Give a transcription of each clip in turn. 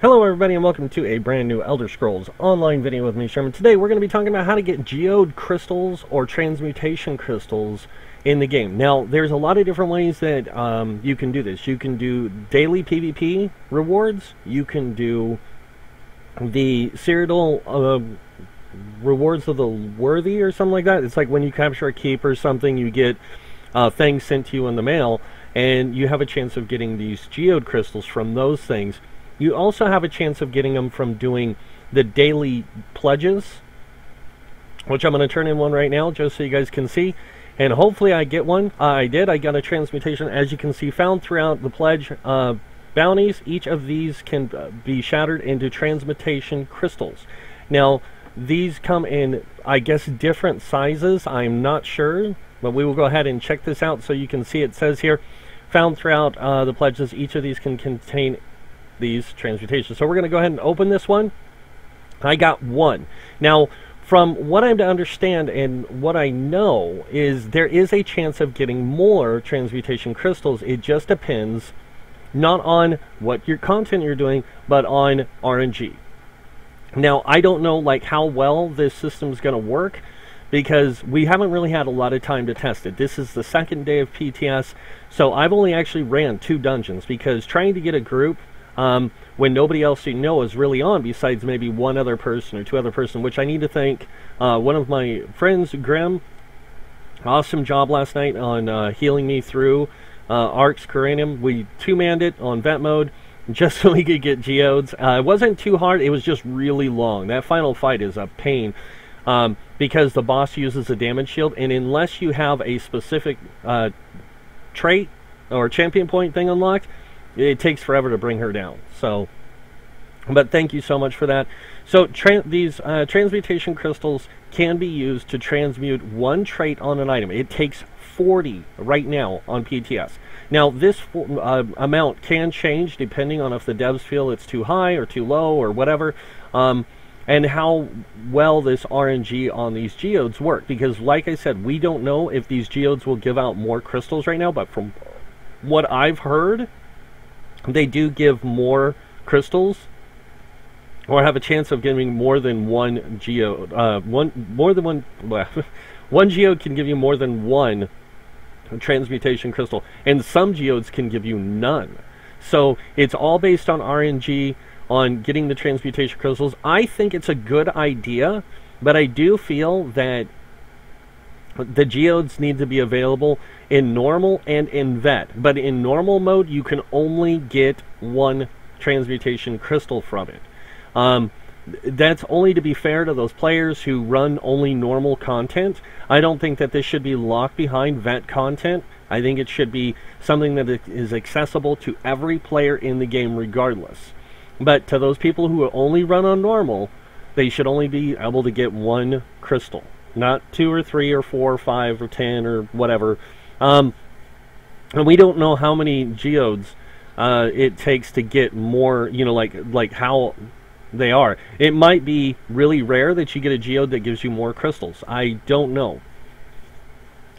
Hello everybody and welcome to a brand new Elder Scrolls Online video with me, Sherman. Today we're going to be talking about how to get geode crystals or transmutation crystals in the game. Now, there's a lot of different ways that you can do this. You can do daily PvP rewards. You can do the serial rewards of the worthy or something like that. It's like when you capture a keep or something, you get things sent to you in the mail, and you have a chance of getting these geode crystals from those things. You also have a chance of getting them from doing the daily pledges, which I'm going to turn in one right now just so you guys can see. And hopefully I get one. I did. I got a transmutation, as you can see, found throughout the pledge bounties. Each of these can be shattered into transmutation crystals. Now, these come in, I guess, different sizes. I'm not sure, but we will go ahead and check this out so you can see. It says here, found throughout the pledges, each of these can contain these transmutations. So we're going to go ahead and open this one. I got one. Now, from what I'm to understand and what I know is there is a chance of getting more transmutation crystals. It just depends not on what your content you're doing, but on RNG. Now, I don't know like how well this system is going to work, because we haven't really had a lot of time to test it. This is the second day of PTS, so I've only actually ran 2 dungeons, because trying to get a group when nobody else you know is really on, besides maybe one other person or 2 other person, which I need to thank one of my friends, Grim. Awesome job last night on healing me through Arx Coranium. We 2-manned it on vet mode just so we could get geodes. It wasn't too hard, it was just really long. That final fight is a pain because the boss uses a damage shield, and unless you have a specific trait or champion point thing unlocked, it takes forever to bring her down. So, but thank you so much for that. So these transmutation crystals can be used to transmute 1 trait on an item. It takes 40 right now on PTS. Now, this amount can change depending on if the devs feel it's too high or too low or whatever, and how well this RNG on these geodes work. Because, like I said, we don't know if these geodes will give out more crystals right now, but from what I've heard, they do give more crystals, or have a chance of giving more than 1 geode. One geode can give you more than 1 transmutation crystal, and some geodes can give you none. So it's all based on RNG on getting the transmutation crystals. I think it's a good idea, but I do feel that the geodes need to be available in normal and in vet. But in normal mode, you can only get 1 transmutation crystal from it. That's only to be fair to those players who run only normal content. I don't think that this should be locked behind vet content. I think it should be something that is accessible to every player in the game regardless. But to those people who only run on normal, they should only be able to get 1 crystal. Not 2 or 3 or 4 or 5 or 10 or whatever. And we don't know how many geodes it takes to get more, you know, like how they are. It might be really rare that you get a geode that gives you more crystals. I don't know.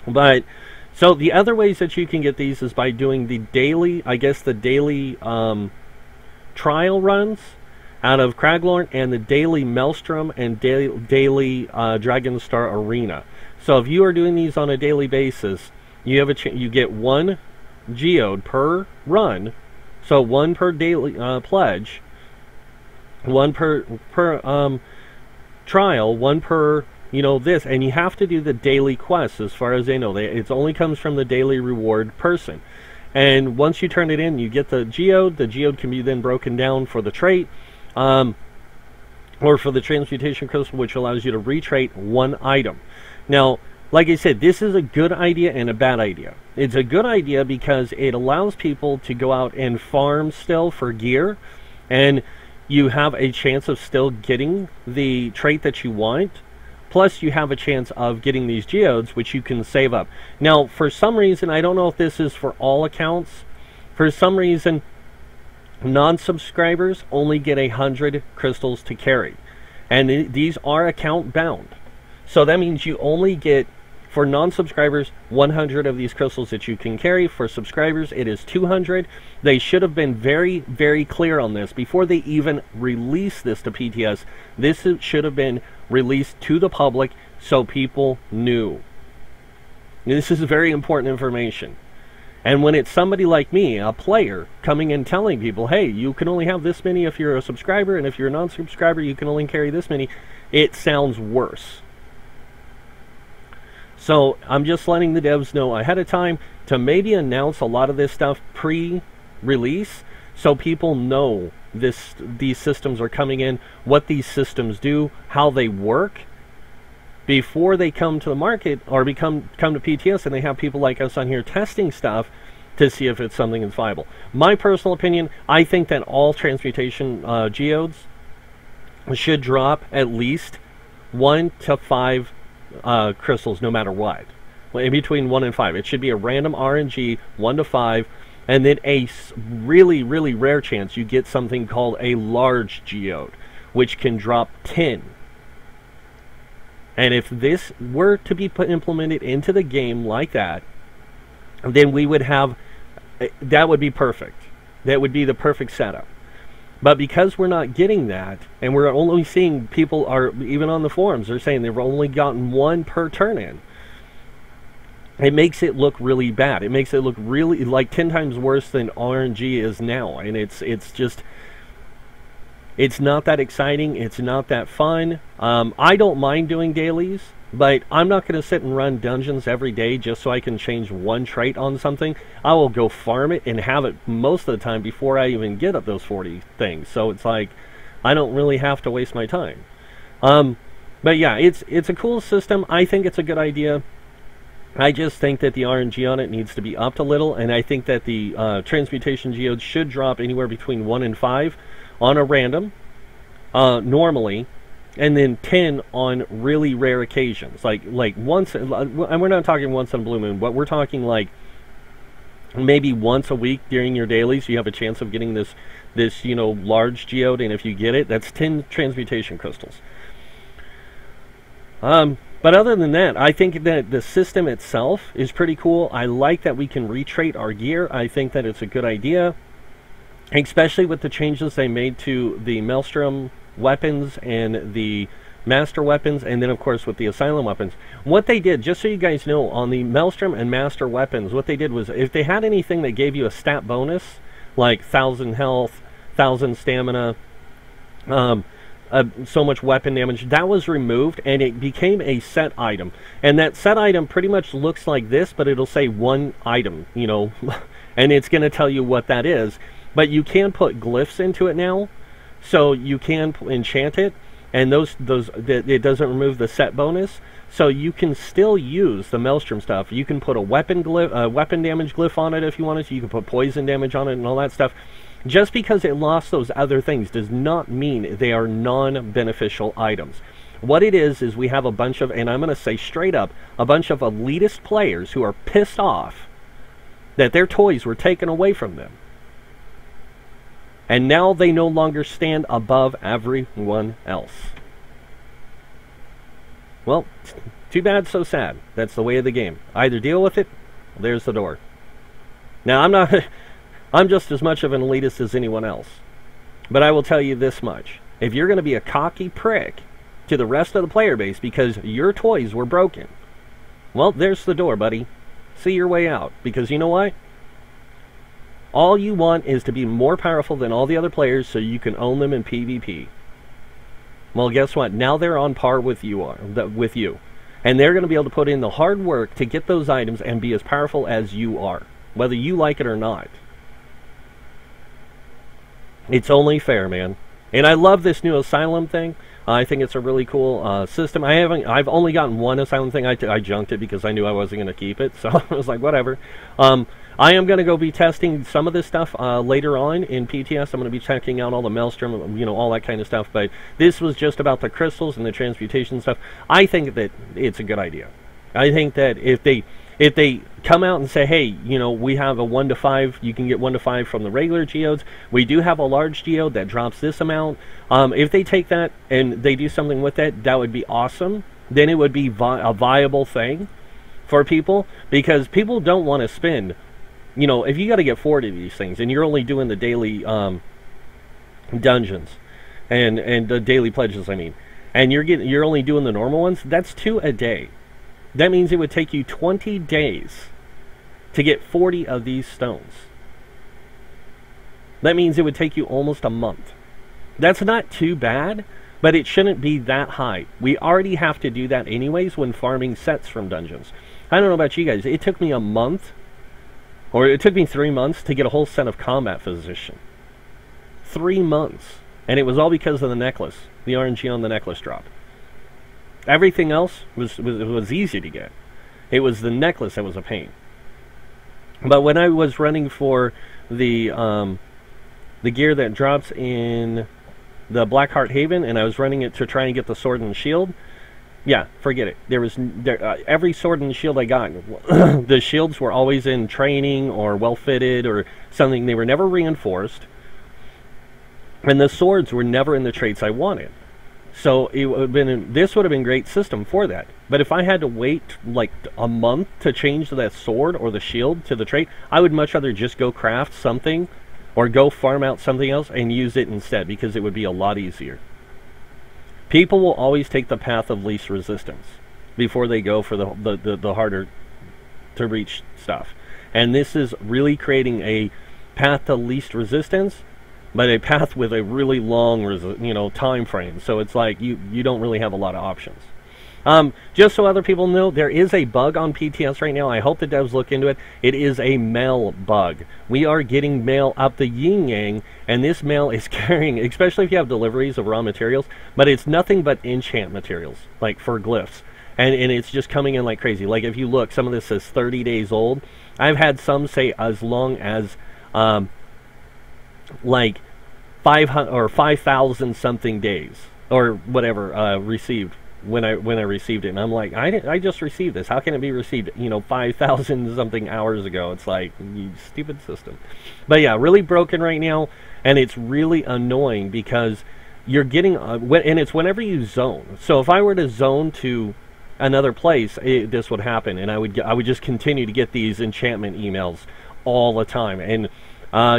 But, so the other ways that you can get these is by doing the daily, I guess the daily trial runs out of Craglorn, and the daily Maelstrom and daily Dragonstar Arena. So if you are doing these on a daily basis, you have you get 1 geode per run, so 1 per daily pledge, 1 per trial, 1 per this, and you have to do the daily quests. As far as they know, it only comes from the daily reward person. And once you turn it in, you get the geode. The geode can be then broken down for the trait. Or for the transmutation crystal, which allows you to retrait 1 item. Now, like I said, this is a good idea and a bad idea. It's a good idea because it allows people to go out and farm still for gear, and you have a chance of still getting the trait that you want, plus you have a chance of getting these geodes, which you can save up. Now, for some reason, I don't know if this is for all accounts, for some reason, non-subscribers only get 100 crystals to carry, and these are account bound. So that means you only get For non-subscribers, 100 of these crystals that you can carry. For subscribers, it is 200. They should have been very, very clear on this before they even released this to PTS. This should have been released to the public so people knew. This is very important information. And when it's somebody like me, a player, coming and telling people, hey, you can only have this many if you're a subscriber, and if you're a non-subscriber, you can only carry this many, it sounds worse. So I'm just letting the devs know ahead of time to maybe announce a lot of this stuff pre-release so people know these systems are coming in, what these systems do, how they work, before they come to the market or come to PTS and they have people like us on here testing stuff to see if it's something that's viable. My personal opinion, I think that all transmutation geodes should drop at least 1 to 5 crystals no matter what. In between 1 and 5. It should be a random RNG, 1 to 5, and then a really, really rare chance you get something called a large geode, which can drop 10. And if this were to be implemented into the game like that, then we would have, that would be perfect. That would be the perfect setup. But because we're not getting that, and we're only seeing people are, even on the forums, they're saying they've only gotten 1 per turn-in, it makes it look really bad. It makes it look really, like 10 times worse than RNG is now. And it's just, it's not that exciting. It's not that fun. I don't mind doing dailies, but I'm not going to sit and run dungeons every day just so I can change 1 trait on something. I will go farm it and have it most of the time before I even get up those 40 things. So it's like, I don't really have to waste my time. But yeah, it's a cool system. I think it's a good idea. I just think that the RNG on it needs to be upped a little, and I think that the transmutation geodes should drop anywhere between 1 and 5 on a random, normally, and then 10 on really rare occasions, like once. And we're not talking once on Blue Moon, but we're talking like maybe once a week during your dailies. You have a chance of getting this large geode, and if you get it, that's 10 transmutation crystals. But other than that, I think that the system itself is pretty cool. I like that we can retrait our gear. I think that it's a good idea, especially with the changes they made to the Maelstrom weapons and the Master weapons, and then of course with the Asylum weapons. What they did, just so you guys know, on the Maelstrom and Master weapons, what they did was, if they had anything that gave you a stat bonus, like 1,000 health, 1,000 stamina, so much weapon damage, that was removed, and it became a set item. And that set item pretty much looks like this, but it'll say 1 item, and it's going to tell you what that is. But you can put glyphs into it now, so you can enchant it, and it doesn't remove the set bonus, so you can still use the Maelstrom stuff. You can put a weapon damage glyph on it if you wanted to. You can put poison damage on it and all that stuff. Just because it lost those other things does not mean they are non-beneficial items. What it is we have a bunch of, and I'm going to say straight up, a bunch of elitist players who are pissed off that their toys were taken away from them. And now they no longer stand above everyone else. Well, too bad, so sad. That's the way of the game. Either deal with it, there's the door. Now, I'm just as much of an elitist as anyone else. But I will tell you this much. If you're going to be a cocky prick to the rest of the player base because your toys were broken, well, there's the door, buddy. See your way out. Because you know what? All you want is to be more powerful than all the other players so you can own them in PvP. Well, guess what? Now they're on par with you. And they're going to be able to put in the hard work to get those items and be as powerful as you are, whether you like it or not. It's only fair, man. And I love this new Asylum thing. I think it's a really cool system. I've only gotten 1 Asylum thing. I junked it because I knew I wasn't going to keep it. So I was like, whatever. I am going to go be testing some of this stuff later on in PTS. I'm going to be checking out all the Maelstrom, all that kind of stuff. But this was just about the crystals and the transmutation stuff. I think that it's a good idea. I think that if they come out and say, hey, we have a 1 to 5, you can get 1 to 5 from the regular geodes. We do have a large geode that drops this amount. If they take that and they do something with that, that would be awesome. Then it would be a viable thing. for people, because people don't want to spend, you know, if you got to get 40 of these things and you're only doing the daily dungeons and the daily pledges, I mean, and you're only doing the normal ones, that's 2 a day. That means it would take you 20 days to get 40 of these stones. That means it would take you almost a month. That's not too bad, but it shouldn't be that high. We already have to do that anyways when farming sets from dungeons. I don't know about you guys. It took me a month, or it took me 3 months to get a whole set of combat physician. 3 months. And it was all because of the necklace, the RNG on the necklace drop. Everything else was easy to get. It was the necklace that was a pain. But when I was running for the gear that drops in the Blackheart Haven, and I was running it to try and get the sword and shield, yeah, forget it. Every sword and shield I got, the shields were always in training or well fitted or something. They were never reinforced, and the swords were never in the traits I wanted. So it would have been, this would have been a great system for that. But if I had to wait like a month to change that sword or the shield to the trait, I would much rather just go craft something or go farm out something else and use it instead, because it would be a lot easier. People will always take the path of least resistance before they go for the harder to reach stuff. And this is really creating a path to least resistance, but a path with a really long time frame. So it's like you don't really have a lot of options. Just so other people know, there is a bug on PTS right now. I hope the devs look into it. It is a mail bug. We are getting mail up the yin-yang, and this mail is carrying, especially if you have deliveries of raw materials, but it's nothing but enchant materials, like for glyphs. And it's just coming in like crazy. Like if you look, some of this is 30 days old. I've had some say as long as like 500 or 5,000 something days or whatever received when I received it. And I'm like, I just received this. How can it be received 5,000 something hours ago? It's like, you stupid system. But yeah, really broken right now, and it's really annoying because you're getting and it's whenever you zone. So if I were to zone to another place, this would happen, and I would just continue to get these enchantment emails all the time. And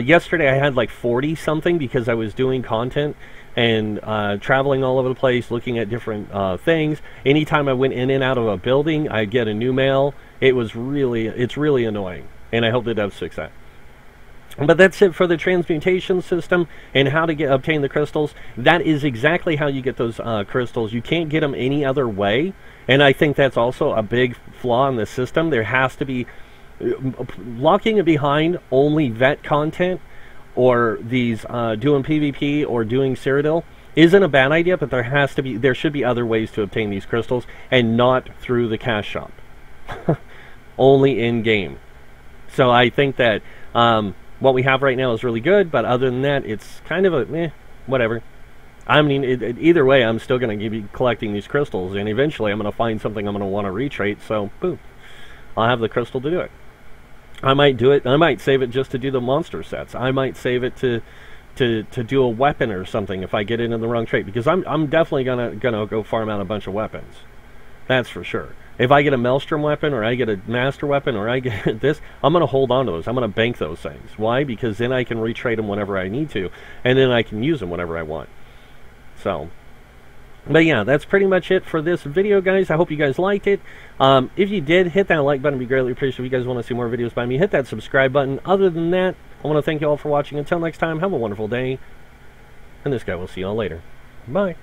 yesterday I had like 40 something because I was doing content and traveling all over the place, looking at different things. Anytime I went in and out of a building, I'd get a new mail. It's really annoying, and I hope the devs fix that. But that's it for the transmutation system and how to obtain the crystals. That is exactly how you get those crystals. You can't get them any other way, and I think that's also a big flaw in the system. There has to be locking it behind only vet content or these doing PvP or doing Cyrodiil isn't a bad idea, but there should be other ways to obtain these crystals, and not through the cash shop. Only in game. So I think that what we have right now is really good, but other than that, it's kind of a whatever. I mean, either way, I'm still going to be collecting these crystals, and eventually I'm going to find something I'm going to want to retrate, so boom, I'll have the crystal to do it. I might do it. I might save it just to do the monster sets. I might save it to do a weapon or something if I get it in the wrong trait, because I'm definitely gonna go farm out a bunch of weapons. That's for sure. If I get a Maelstrom weapon, or I get a master weapon, or I get this, I'm gonna hold on to those. I'm gonna bank those things. Why? Because then I can retrade them whenever I need to, and then I can use them whenever I want. So. But yeah, that's pretty much it for this video, guys. I hope you guys liked it. If you did, hit that like button. It'd be greatly appreciated. If you guys want to see more videos by me, hit that subscribe button. Other than that, I want to thank you all for watching. Until next time, have a wonderful day. And this guy will see you all later. Bye.